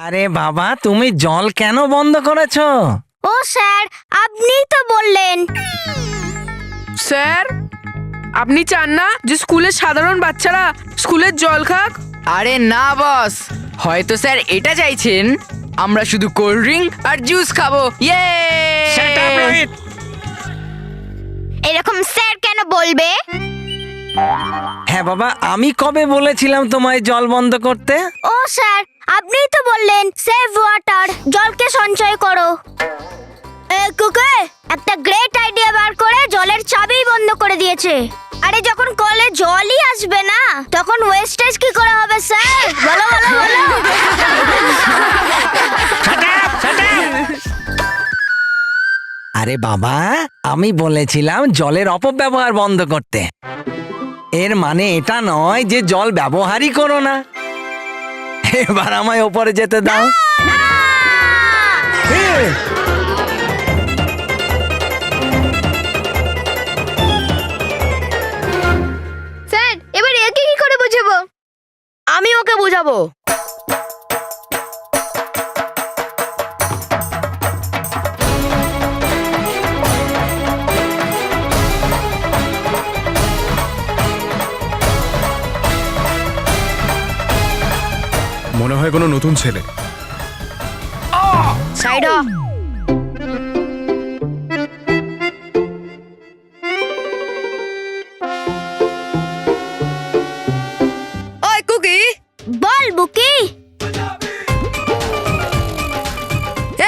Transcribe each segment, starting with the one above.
আরে বাবা, তুমি জল কেন বন্ধ করেছো? ও স্যার, আপনিই তো বললেন। স্যার, আপনি চান না যে স্কুলের সাধারণ বাচ্চারা স্কুলের জল খাক? আরে না বস, হয়তো স্যার এটা চাইছেন আমরা শুধু কোল্ড ড্রিঙ্ক আর জুস খাবো। ইয়ে! Shut up, Rohit. এরকম স্যার কেন বলবে? হ্যাঁ বাবা, আমি কবে বলেছিলাম তোমায় জল বন্ধ করতে? ও স্যার, আপনিই তো বললেন সেভ ওয়াটার, জলকে সঞ্চয় করো। কুকে একটা গ্রেট আইডিয়া বার করে জলের চাবি বন্ধ করে দিয়েছে। আরে যখন কলে জলই আসবে না, তখন ওয়েস্টেজ কি করে হবে স্যার? বলো বলো বলো। আরে বাবা, আমি বলেছিলাম জলের অপব্যবহার বন্ধ করতে। এর মানে এটা নয় যে জল ব্যবহারই করো না। এবার আমায় ওপরে যেতে দাও। স্যার, এবার একে কি করে বোঝাবো? আমি ওকে বোঝাবো। মনে হয় কোনো নতুন ছেলে। সাইড হ। ওই কুকি, বল বুকি।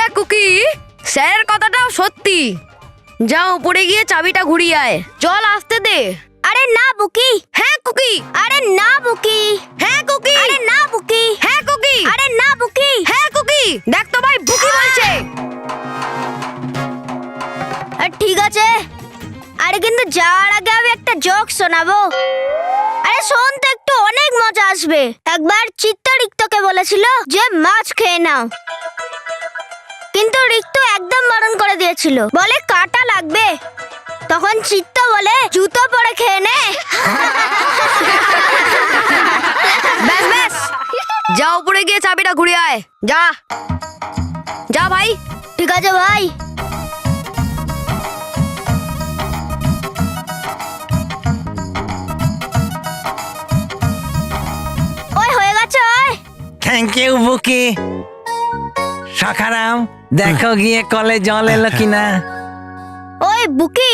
এ কুকি, স্যারের কথাটাও সত্যি। যা উপরে গিয়ে চাবিটা ঘুরিয়ে আয়, জল আসতে দে। আরে না বুকি। হ্যাঁ কুকি। আরে না বুকি। হ্যাঁ কুকি। আরে না বুকি। হ্যাঁ কুকি। আরে না বুকি। হ্যাঁ কুকি। দেখ তো ভাই, বুকি বলছে। ঠিক আছে। আরে কিন্তু যাওয়ার আগে আমি একটা জোক শোনাবো। আরে শোন তো একটু, অনেক মজা আসবে। একবার চিত্ত রিক্তকে বলেছিল যে মাছ খেয়ে নাও, কিন্তু রিক্ত একদম বারণ করে দিয়েছিল, বলে কাটা লাগবে। তখন চিত্ত বলে জুতো পরে খেয়ে নে। ব্যাস ব্যাস, যা উপরে গিয়ে চাবিটা ঘুরিয়ে আয়। যা যা ভাই। ঠিক আছে ভাই। ওই হয়ে গেছে ওই। থ্যাংক ইউ বুকি। সখারাম, দেখো গিয়ে কলে জল এলো কিনা। ওই বুকি,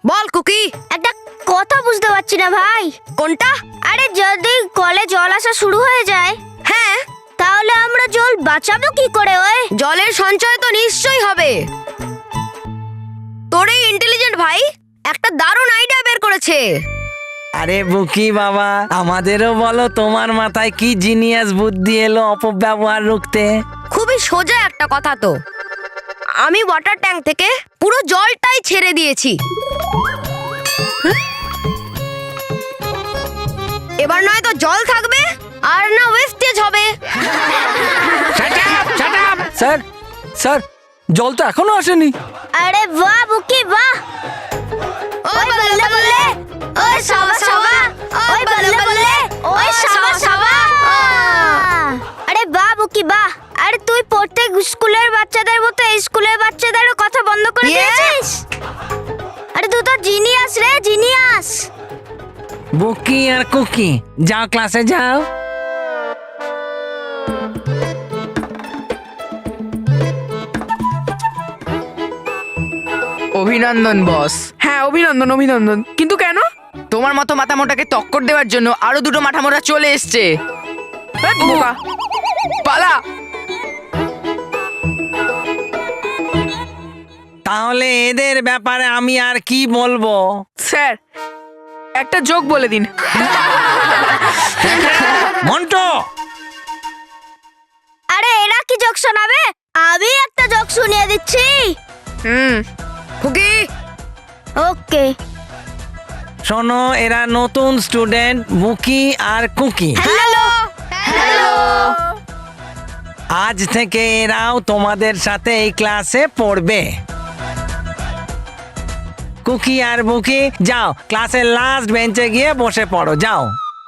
বল কুকি। একটা কথা বুঝতে পারছি না ভাই। কোনটা? আরে যদি কলে জল আসা শুরু হয়ে যায়, হ্যাঁ, তাহলে আমরা জল বাঁচাবো কি করে? ওই জলের সঞ্চয় তো নিশ্চয়ই হবে। তোর এই ইন্টেলিজেন্ট ভাই একটা দারুণ আইডিয়া বের করেছে। আরে বুকি বাবা, আমাদেরও বলো তোমার মাথায় কি জিনিয়াস বুদ্ধি এলো অপব্যবহার রুখতে। খুবই সোজা একটা কথা তো। আমি ওয়াটার ট্যাঙ্ক থেকে পুরো জলটাই ছেড়ে দিয়েছি। এবার নয় তো জল থাকবে, আর না ওয়েস্টেজ হবে। স্যার, স্যার, জল তো এখনো আসেনি। আরে বাহ বুকি বাহ। ওই বললে বললে, ওই সাবা সাবা, ওই বললে বললে, ওই সাবা সাবা। আরে বাহ বুকি বাহ। আরে তুই প্রত্যেক স্কুলের বাচ্চাদের মতো এই স্কুলের বাচ্চাদেরও কথা বন্ধ করে দিয়েছিস। আরে তুই তো জিনিয়াস রে, জিনিয়াস। বুকি আর কুকি, যাও ক্লাসে যাও। অভিনন্দন বস। হ্যাঁ, অভিনন্দন অভিনন্দন। কিন্তু কেন? তোমার মতো মাথামোটাকে টক্কর দেওয়ার জন্য আরো দুটো মাথামোটা চলে এসছে। বোকা। পালা। তাহলে এদের ব্যাপারে আমি আর কি বলবো? স্যার, একটা জোক বলে দিন। মন্টু, আরে এরা কি জোক শোনাবে? আমি একটা জোক শুনিয়ে দিচ্ছি। কুকি, ওকে। শোনো, এরা নতুন স্টুডেন্ট বুকি আর কুকি। Hello hello. আজ থেকে এরাও তোমাদের সাথে এই ক্লাসে পড়বে। কুকি আর বুকি, যাও ক্লাসের লাস্ট বেঞ্চে গিয়ে বসে পড়ো, যাও।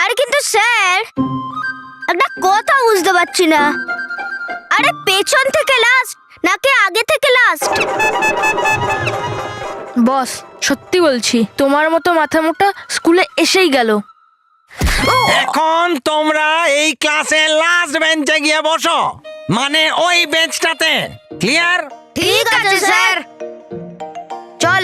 আরে কিন্তু স্যার, একটা কথা বুঝতে পারছি না। আরে পেছন থেকে লাস্ট নাকি আগে থেকে লাস্ট? বস, সত্যি বলছি, তোমার মতো মাথা মোটা স্কুলে এসেই গেল। এখন তোমরা এই ক্লাসের লাস্ট বেঞ্চে গিয়ে বসো, মানে ওই বেঞ্চটাতে। ক্লিয়ার? ঠিক আছে স্যার। চল।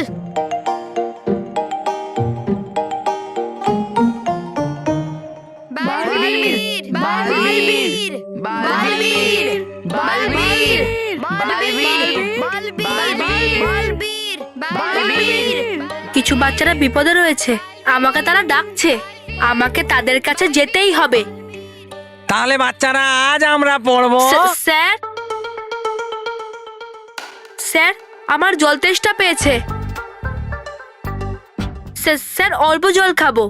কিছু বাচ্চারা বিপদে রয়েছে, আমাকে তারা ডাকছে, আমাকে তাদের কাছে যেতেই হবে। তাহলে বাচ্চারা আজ আমরা পড়বো। স্যার, স্যার, আমার জল তেষ্টা পেয়েছে। স্যার, অল্প জল খাবো,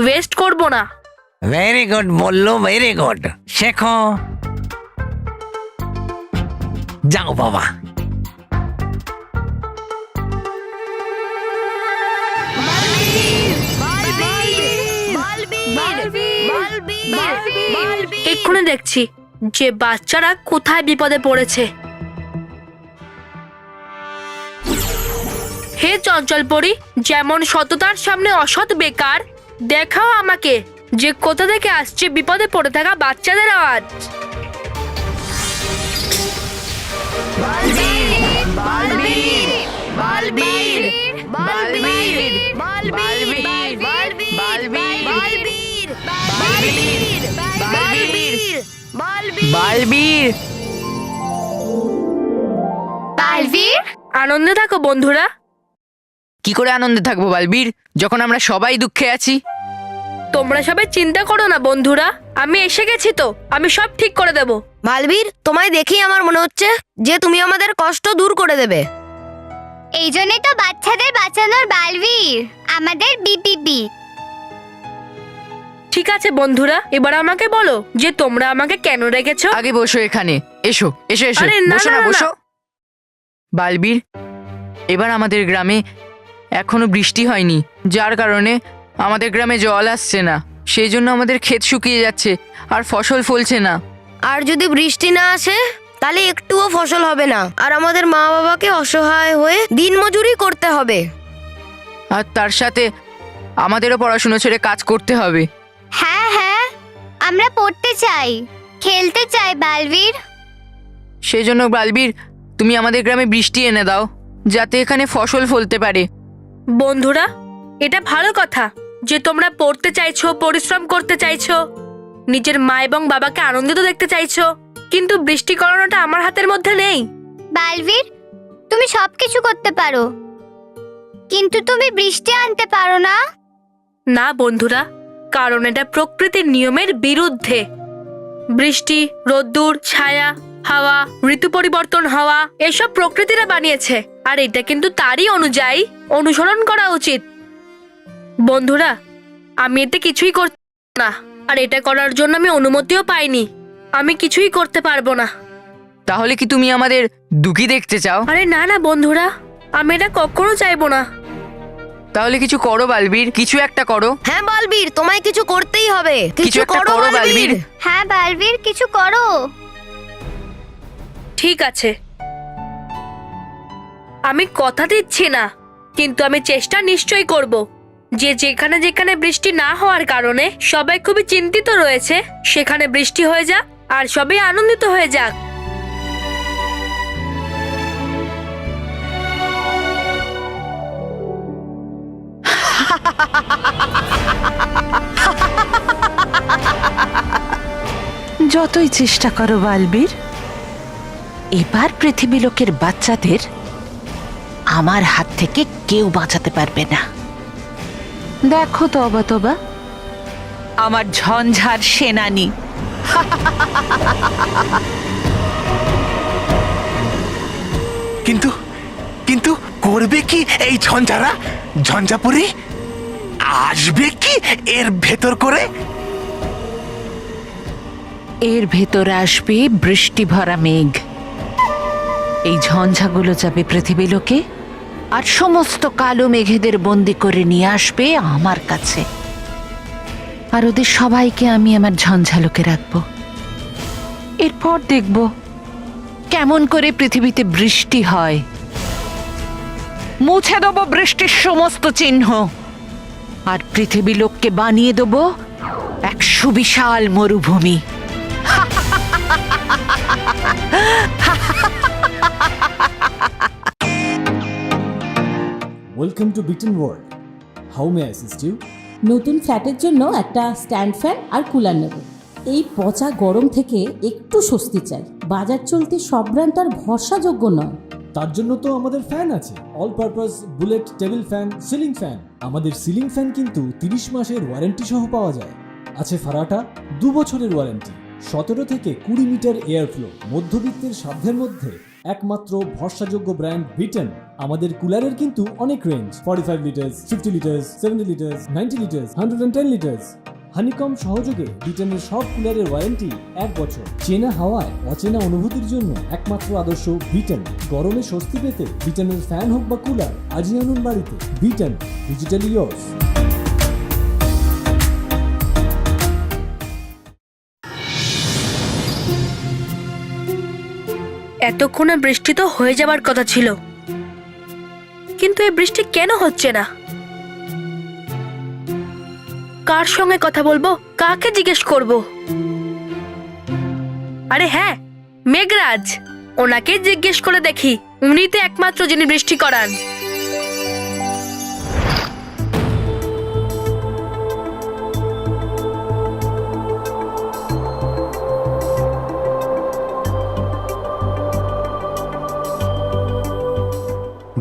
ওয়েস্ট করব না। ভেরি গুড বললো, ভেরি গুড। শেখো, যাও বাবা। এক্ষুনি দেখছি যে বাচ্চারা কোথায় বিপদে পড়েছে। হে চঞ্চল পরি, যেমন সততার সামনে অসৎ বেকার, দেখাও আমাকে যে কোথা থেকে আসছে বিপদে পড়ে থাকা বাচ্চাদের আওয়াজ। বালবীর, বালবীর, আনন্দে থাকো বন্ধুরা। কি করে আনন্দে থাকবো বালবীর, যখন আমরা সবাই দুঃখে আছি? তোমরা সবাই চিন্তা করো না বন্ধুরা, আমি এসে গেছি তো, আমি সব ঠিক করে দেব। বালবীর, তোমায় দেখেই আমার মনে হচ্ছে যে তুমি আমাদের কষ্ট দূর করে দেবে। এই জন্যই তো বাচ্চাদের বাঁচানোর বালবীর আমাদের বিপিপি। ঠিক আছে বন্ধুরা, এবার আমাকে বলো যে তোমরা আমাকে কেন রেখেছো। আগে বসো এখানে, এসো এসো এসো, আরে না, বসো না, না না, বসো। বালবীর, এবার আমাদের গ্রামে এখনো বৃষ্টি হয়নি, যার কারণে আমাদের গ্রামে জল আসছে না। সেই জন্য আমাদের ক্ষেত শুকিয়ে যাচ্ছে আর ফসল ফলছে না। আর যদি বৃষ্টি না আসে তাহলে একটুও ফসল হবে না, আর আমাদের মা বাবাকে অসহায় হয়ে দিনমজুরি করতে হবে। আর তার সাথে আমাদেরও পড়াশুনো ছেড়ে কাজ করতে হবে। হ্যাঁ হ্যাঁ, আমরা পড়তে চাই, খেলতে চাই বালবীর। সেই জন্য বালবীর, তুমি আমাদের গ্রামে বৃষ্টি এনে দাও, যাতে এখানে ফসল ফলতে পারে। বন্ধুরা, এটা ভালো কথা যে তোমরা পড়তে চাইছো, পরিশ্রম করতে চাইছো, নিজের মা এবং বাবাকে আনন্দিত দেখতে চাইছো, কিন্তু বৃষ্টি করানোটা আমার হাতের মধ্যে নেই। বালবীর, তুমি সবকিছু করতে পারো, কিন্তু তুমি বৃষ্টি আনতে পারো না। না বন্ধুরা, কারণ এটা প্রকৃতির নিয়মের বিরুদ্ধে। বৃষ্টি, রোদ্দুর, ছায়া, হাওয়া, ঋতু পরিবর্তন হওয়া, এসব প্রকৃতিরা বানিয়েছে, আর এটা কিন্তু তারই অনুযায়ী অনুসরণ করা উচিত। বন্ধুরা, আমি এতে কিছুই করতে না, আর এটা করার জন্য আমি অনুমতিও পাইনি। আমি কিছুই করতে পারবো না। তাহলে কি তুমি আমাদের দুঃখী দেখতে চাও? আরে না না বন্ধুরা, আমি এটা কখনো চাইবো না। তাহলে কিছু করো বালবীর, কিছু একটা করো। হ্যাঁ বালবীর, তোমায় কিছু করতেই হবে। কিছু একটা করো বালবীর। হ্যাঁ বালবীর, কিছু করো। ঠিক আছে, আমি কথা দিচ্ছি না, কিন্তু আমি চেষ্টা নিশ্চয়ই করব যে যেখানে যেখানে বৃষ্টি না হওয়ার কারণে সবাই খুবই চিন্তিত রয়েছে, সেখানে বৃষ্টি হয়ে যাক আর সবাই আনন্দিত হয়ে যাক। যতই চেষ্টা করো বালবীর, এবার পৃথিবী লোকের বাচ্চাদের আমার হাত থেকে কেউ বাঁচাতে পারবে না। দেখো তবা তবা, আমার ঝঞ্ঝার সেনানি। কিন্তু কিন্তু করবে কি এই ঝঞ্ঝারা? ঝঞ্ঝাপুরি আসবে কি এর ভেতর করে? এর ভেতর আসবে বৃষ্টি ভরা মেঘ। এই ঝঞ্ঝাগুলো যাবে পৃথিবী লোকে, আর সমস্ত কালো মেঘেদের বন্দি করে নিয়ে আসবে আমার কাছে, আর ওদের সবাইকে আমি আমার ঝঞ্ঝালোকে রাখবো। এরপর দেখব কেমন করে পৃথিবীতে বৃষ্টি হয়। মুছে দেবো বৃষ্টির সমস্ত চিহ্ন, আর পৃথিবী লোককে বানিয়ে দেবো এক সুবিশাল মরুভূমি। Welcome to Bitten World. How may assist you? নতুন ফ্ল্যাটের জন্য একটা স্ট্যান্ড ফ্যান আর কুলার নেব। এই পচা গরম থেকে একটু স্বস্তি চাই। বাজার চলতে সব ব্র্যান্ড তো আর ভরসাযোগ্য নয়। তার জন্য তো আমাদের ফ্যান আছে, all purpose bullet table fan, ceiling fan. আমাদের সিলিং ফ্যান কিন্তু 30 মাসের ওয়ারেন্টি সহ পাওয়া যায়। আছে ফারাটা 2 বছরের ওয়ারেন্টি, 17 থেকে 20 মিটার এয়ার ফ্লো, মধ্যবিত্তের সাধ্যের মধ্যে একমাত্র ভরসাযোগ্য ব্র্যান্ড বিটেন। আমাদের কুলারের কিন্তু অনেক range, 45 litres, 50 litres, 70 litres, 90 litres, 110 litres. Honeycomb সহযোগে বিটেনের সব কুলারের ওয়ারেন্টি 1 বছর। চেনা হাওয়ায় অচেনা অনুভূতির জন্য একমাত্র আদর্শ বিটেন। গরমে স্বস্তি পেতে বিটেনের ফ্যান হোক বা কুলার আজই আনুন বাড়িতে। Beaten, digitally yours। এতক্ষণে বৃষ্টি তো হয়ে যাবার কথা ছিল, কিন্তু এই বৃষ্টি কেন হচ্ছে না? কার সঙ্গে কথা বলবো, কাকে জিজ্ঞেস করব? আরে হ্যাঁ, মেঘরাজ, ওনাকে জিজ্ঞেস করে দেখি। উনি তো একমাত্র যিনি বৃষ্টি করান।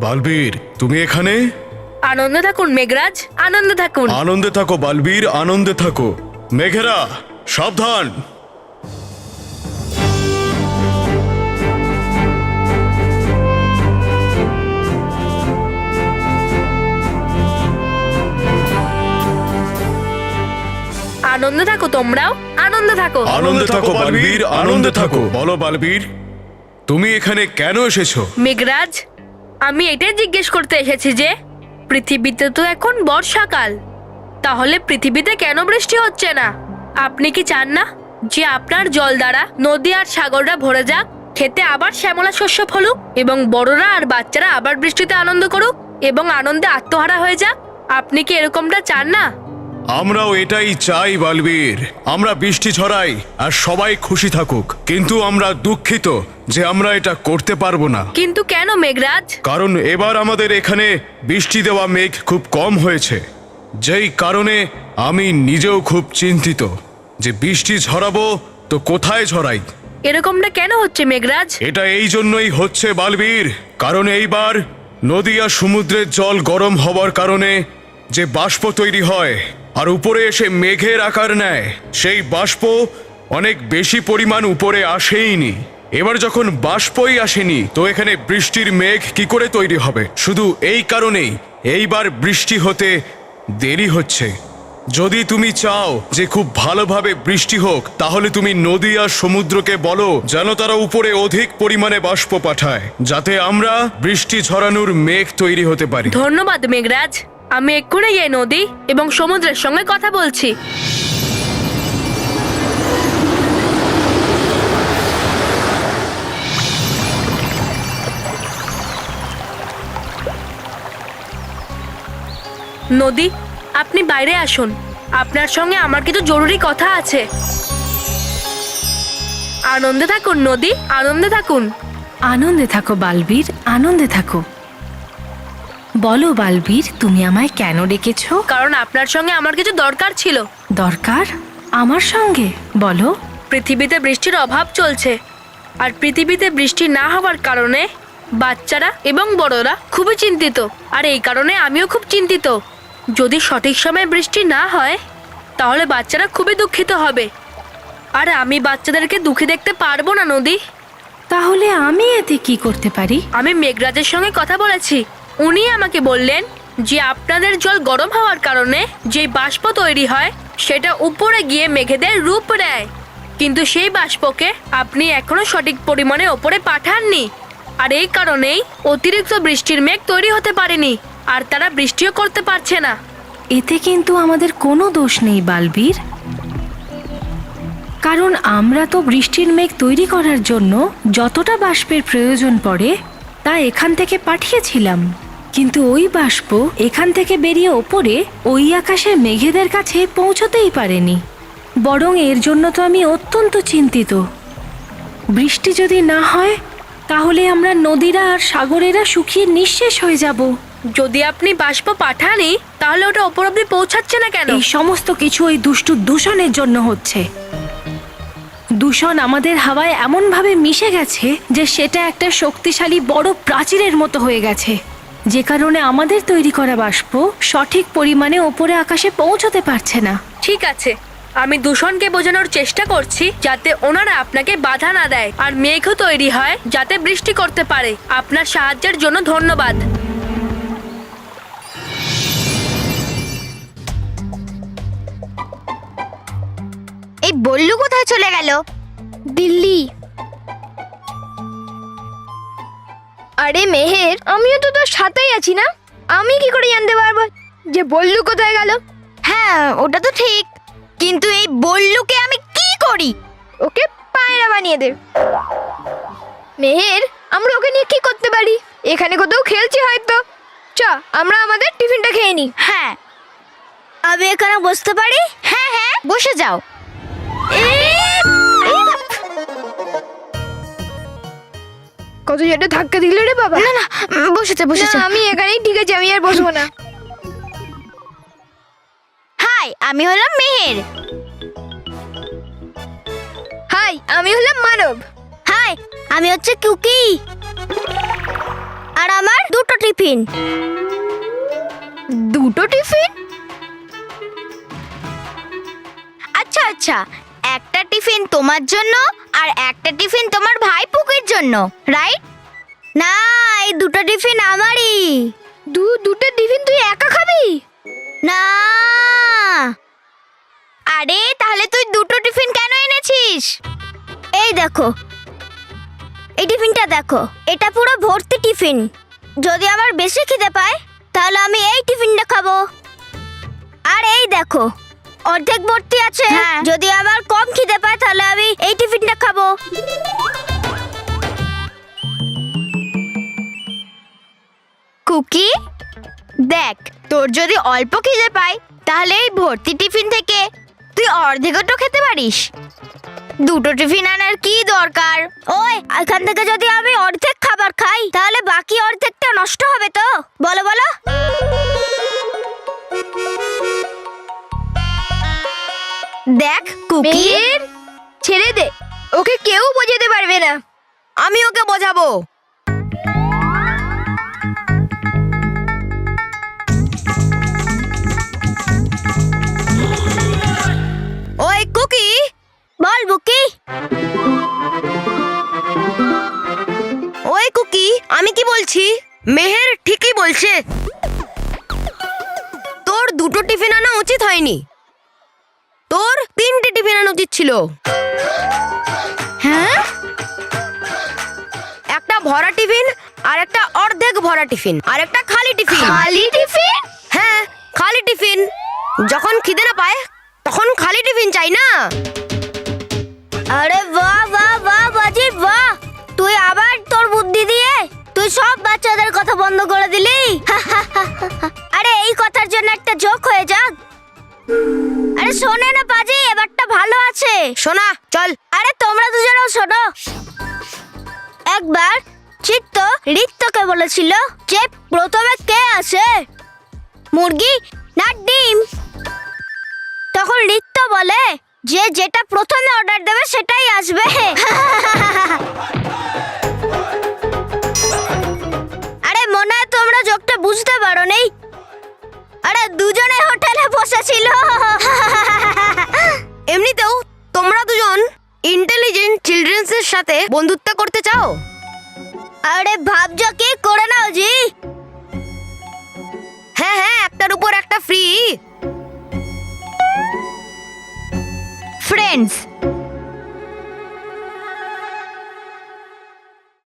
বালবীর, তুমি এখানে? আনন্দে থাকুন মেঘরাজ, আনন্দে থাকুন। আনন্দে থাকো বালবীর, আনন্দে থাকো। মেঘেরা সাবধান। আনন্দে থাকো, তোমরাও আনন্দে থাকো। আনন্দে থাকো বালবীর, আনন্দে থাকো। বলো বালবীর, তুমি এখানে কেন এসেছো? মেঘরাজ, আমি এটাই জিজ্ঞেস করতে এসেছি যে পৃথিবীতে তো এখন বর্ষাকাল, তাহলে পৃথিবীতে কেন বৃষ্টি হচ্ছে না? আপনি কি চান না যে আপনার জল দ্বারা নদী আর সাগররা ভরে যাক, খেতে আবার শ্যামলা শস্য ফলুক, এবং বড়রা আর বাচ্চারা আবার বৃষ্টিতে আনন্দ করুক এবং আনন্দে আত্মহারা হয়ে যাক? আপনি কি এরকমটা চান না? আমরাও এটাই চাই বালবীর। আমরা বৃষ্টি ছড়াই আর সবাই খুশি থাকুক, কিন্তু আমরা দুঃখিত যে আমরা এটা করতে পারবো না। কিন্তু কেন মেঘরাজ? কারণ এবার আমাদের এখানে বৃষ্টি দেওয়া মেঘ খুব কম হয়েছে, যেই কারণে আমি নিজেও খুব চিন্তিত যে বৃষ্টি ঝরাবো তো কোথায় ঝরাই। এরকমটা কেন হচ্ছে মেঘরাজ? এটা এই জন্যই হচ্ছে বালবীর, কারণ এইবার নদী আর সমুদ্রের জল গরম হওয়ার কারণে যে বাষ্প তৈরি হয় আর উপরে এসে মেঘের আকার নেয়, সেই বাষ্প অনেক বেশি পরিমাণ উপরে আসেইনি। এবার যখন বাষ্পই আসেনি, তো এখানে বৃষ্টির মেঘ কি করে তৈরি হবে? শুধু এই কারণেই এইবার বৃষ্টি হতে দেরি হচ্ছে। যদি তুমি চাও যে খুব ভালোভাবে বৃষ্টি হোক, তাহলে তুমি নদী আর সমুদ্রকে বলো যেন তারা উপরে অধিক পরিমাণে বাষ্প পাঠায়, যাতে আমরা বৃষ্টি ঝরানোর মেঘ তৈরি হতে পারি। ধন্যবাদ মেঘরাজ, আমি এক্ষুনি এই নদী এবং সমুদ্রের সঙ্গে কথা বলছি। নদী, আপনি বাইরে আসুন, আপনার সঙ্গে আমার কিছু জরুরি কথা আছে। আনন্দে থাকুন নদী, আনন্দে থাকুন। আনন্দে থাকো বালবীর, আনন্দে থাকো। বলো বালবীর, তুমি আমায় কেন ডেকেছো? কারণ আপনার সঙ্গে আমার কিছু দরকার ছিল। দরকার? আমার সঙ্গে? বলো। পৃথিবীতে বৃষ্টির অভাব চলছে, আর পৃথিবীতে বৃষ্টি না হওয়ার কারণে বাচ্চারা এবং বড়রা খুবই চিন্তিত, আর এই কারণে আমিও খুব চিন্তিত। যদি সঠিক সময়ে বৃষ্টি না হয়, তাহলে বাচ্চারা খুবই দুঃখিত হবে, আর আমি বাচ্চাদেরকে দুঃখী দেখতে পারবো না নদী। তাহলে আমি এতে কি করতে পারি? আমি মেঘরাজের সঙ্গে কথা বলেছি, উনি আমাকে বললেন যে আপনাদের জল গরম হওয়ার কারণে যে বাষ্প তৈরি হয় সেটা উপরে গিয়ে মেঘেদের রূপ নেয়, কিন্তু সেই বাষ্পকে আপনি এখনো সঠিক পরিমাণে ওপরে পাঠাননি, আর এই কারণেই অতিরিক্ত বৃষ্টির মেঘ তৈরি হতে পারেনি, আর তারা বৃষ্টিও করতে পারছে না। এতে কিন্তু আমাদের কোনো দোষ নেই বালবীর, কারণ আমরা তো বৃষ্টির মেঘ তৈরি করার জন্য যতটা বাষ্পের প্রয়োজন পড়ে তা এখান থেকে পাঠিয়েছিলাম, কিন্তু ওই বাষ্প এখান থেকে বেরিয়ে ওপরে ওই আকাশের মেঘেদের কাছে পৌঁছতেই পারেনি। বরং এর জন্য তো আমি অত্যন্ত চিন্তিত। বৃষ্টি যদি না হয় তাহলে আমরা নদীরা আর সাগরেরা শুকিয়ে নিঃশেষ হয়ে যাব। যদি আপনি বাষ্প পাঠানই তাহলে ওটা ওপর অব্দি পৌঁছাচ্ছে না কেন? এই সমস্ত কিছু ওই দুষ্টু দূষণের জন্য হচ্ছে। দূষণ আমাদের হাওয়ায় এমনভাবে মিশে গেছে যে সেটা একটা শক্তিশালী বড় প্রাচীরের মতো হয়ে গেছে, যে কারণে আমাদের তৈরি করা বাষ্প সঠিক পরিমাণে ওপরে আকাশে পৌঁছতে পারছে না। ঠিক আছে, আমি দূষণকে বোঝানোর চেষ্টা করছি যাতে ওনারা আপনাকে বাধা না দেয় আর মেঘও তৈরি হয় যাতে বৃষ্টি করতে পারে। আপনার সাহায্যের জন্য ধন্যবাদ। এই বল্লু কোথায় চলে গেল? দিল্লি। আরে মেহের, আমিও তো তোর সাথেই আছি না, আমি কি করে জানতে পারবো যে বল্লু কোথায় গেল? হ্যাঁ, ওটা তো ঠিক, কিন্তু এই বল্লুকে আমি কি করি? ওকে পায়রা বানিয়ে দে। মেহের, আমরা ওকে নিয়ে কি করতে পারি? এখানে কোথাও খেলছি হয়তো। চ, আমরা আমাদের টিফিনটা খেয়ে নি। হ্যাঁ, আমি এখানে বসতে পারি? হ্যাঁ হ্যাঁ, বসে যাও। কত জোরে ধাক্কা দিল রে বাবা। না না, বসেছে বসেছে। আমি এখানেই ঠিক আছে, আমি আর বসবো না। হাই, আমি হলাম মেহের। হাই, আমি হলাম মানব। হাই, আমি হচ্ছে কুকি। আর আমার দুটো টিফিন। দুটো টিফিন? আচ্ছা আচ্ছা, একটা টিফিন তোমার জন্য আর একটা টিফিন তোমার ভাই পুকির জন্য, রাইট? না, এই দুটো টিফিন আমারই। দুটো টিফিন তুই একা খাবি? না। আরে তাহলে তুই দুটো টিফিন কেন এনেছিস? এই দেখো, এই টিফিনটা দেখো, এটা পুরো ভর্তি টিফিন। যদি আমার বেশি খিদে পায় তাহলে আমি এই টিফিনটা খাবো। আর এই দেখো, অর্ধেক ভর্তি আছে। যদি আমার কম খিদে পায় তাহলে আমি এই টিফিনটা খাবো। কুকি, দেখ, তোর যদি অল্প খিদে পায় তাহলে এই ভর্তি টিফিন থেকে তুই অর্ধেকও তো খেতে পারিস। দুটো টিফিন আনার কি দরকার? ওই, এখান থেকে যদি আমি অর্ধেক খাবার খাই তাহলে বাকি অর্ধেকটা নষ্ট হবে তো? বলো বলো। দেখ কুকি, মেহের, ছেড়ে দে, ওকে কেউ বোঝাতে পারবে না, আমি ওকে বোঝাবো। ওই কুকি, বল বুকি। ওই কুকি, আমি কি বলছি? মেহের ঠিকই বলছে, তোর দুটো টিফিন আনা উচিত হয়নি, তোর 3টে টিফিন আনা উচিত ছিল। হ্যাঁ, একটা ভরা টিফিন আর একটা অর্ধেক ভরা টিফিন আর একটা খালি টিফিন। খালি টিফিন? হ্যাঁ, খালি টিফিন। যখন খিদে না পায় তখন খালি টিফিন চাই না। আরে বাহ বাহ বাহ বাজি বাহ, তুই আবার তোর বুদ্ধি দিয়ে তুই সব বাচ্চাদের কথা বন্ধ করে দিলি। আরে এই কথার জন্য একটা জোক হয়ে যাক। আরে শোনে না বাজি, এবারটা ভালো আছে। শোনা, চল। আরে তোমরা দুজনেও শোনো। একবার চিত্ত রিক্তকে বলেছিল যে প্রথমে কে আসে, মুরগি না ডিম? তখন রিক্ত বলে যে যেটা প্রথমে অর্ডার দেবে সেটাই আসবে। আরে মনে হয় তোমরা জোকটা বুঝতে পারোনি। আরে দুজনে হোটেলে বসেছিল। এমনিতেও তোমরা দুজন ইন্টেলিজেন্ট চিলড্রেন্সের সাথে বন্ধুত্ব করতে চাও? আরে ভাবছো কি করে